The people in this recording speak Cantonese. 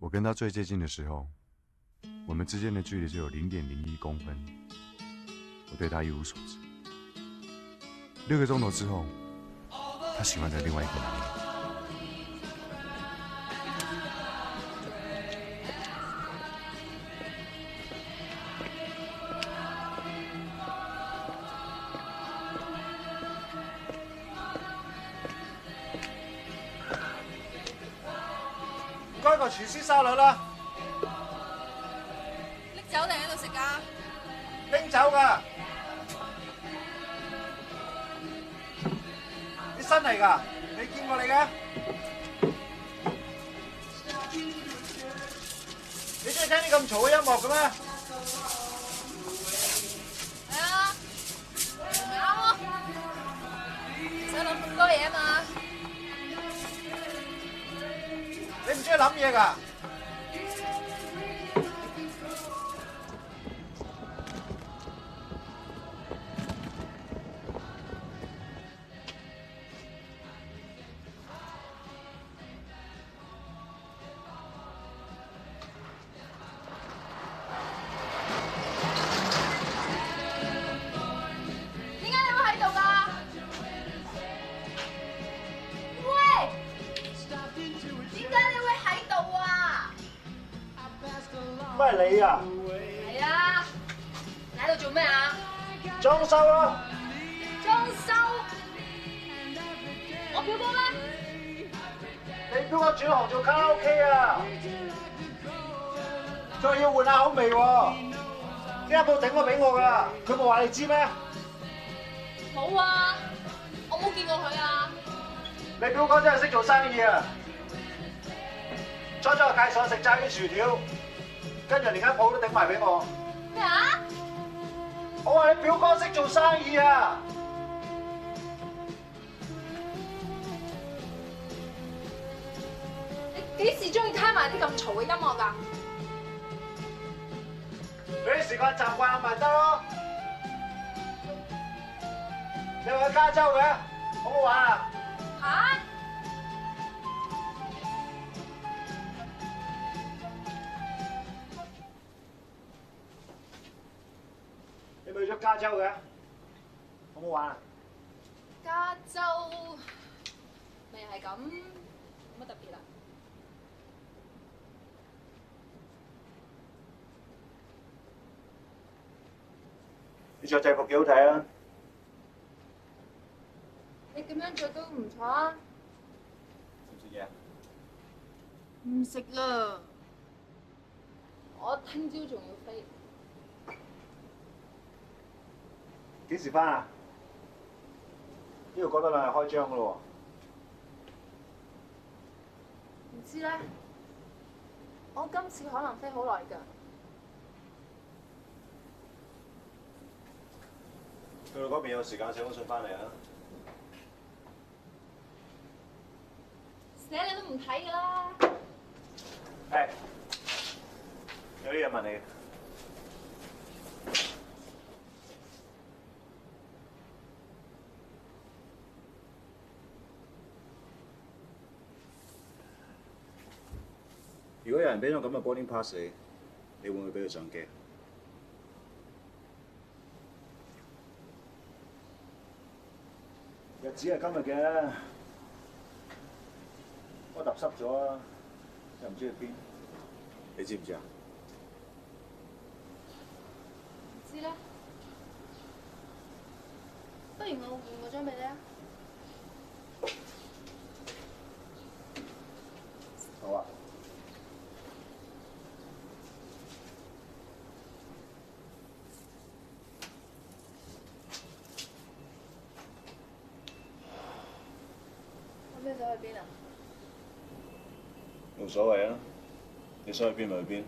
我跟他最接近的时候，我们之间的距离只有0.01公分。我对他一无所知。6个钟头之后，他喜欢着另外一个男人。唔該個廚師沙律啦，拎走定喺度食㗎？拎走㗎。你新嚟㗎？未見過你嘅？你中意聽啲咁嘈嘅音樂嘅咩？係啊，啱咯，唔使諗咁多嘢啊嘛。你唔中意諗嘢㗎？點解你會喺度㗎？喂，點解你會喺度啊？乜係你啊？係啊，你喺度做咩啊？裝修咯。裝修？我表哥咩？你表哥轉行做卡拉 OK 啊？仲要換下口味喎。呢間鋪頂咗俾我㗎，佢冇話你知咩？冇啊，我冇見過佢啊。你表哥真係識做生意啊！初初介紹我食炸魚薯條，跟住連間鋪都頂埋俾我。咩啊？我話你表哥識做生意啊！你幾時中意聽埋啲咁嘈嘅音樂㗎？俾啲時間習慣咪得咯。你話去加州嘅，好唔好玩啊？嚇？你咪去咗加州嘅，好唔好玩啊？加州咪係咁，冇乜特別啊。你着制服幾好睇啊！你咁樣着都唔錯啊。食唔食嘢？唔食啦，我聽朝仲要飛。幾時翻啊？呢度過多2日開張噶咯唔知咧，我今次可能飛好耐㗎。喎。去到嗰邊有時間寫封信翻嚟啊！寫你都唔睇㗎啦。誒，有啲嘢問你。如果有人俾咗咁嘅 boarding pass 你，你會唔會俾佢上機？日子係今日嘅，我揼濕咗啊，又唔知去邊。你知唔知啊？唔知咧，不如我換嗰張俾你啊。好啊。咁你想去邊啊？冇所謂啊，你想去邊咪去邊。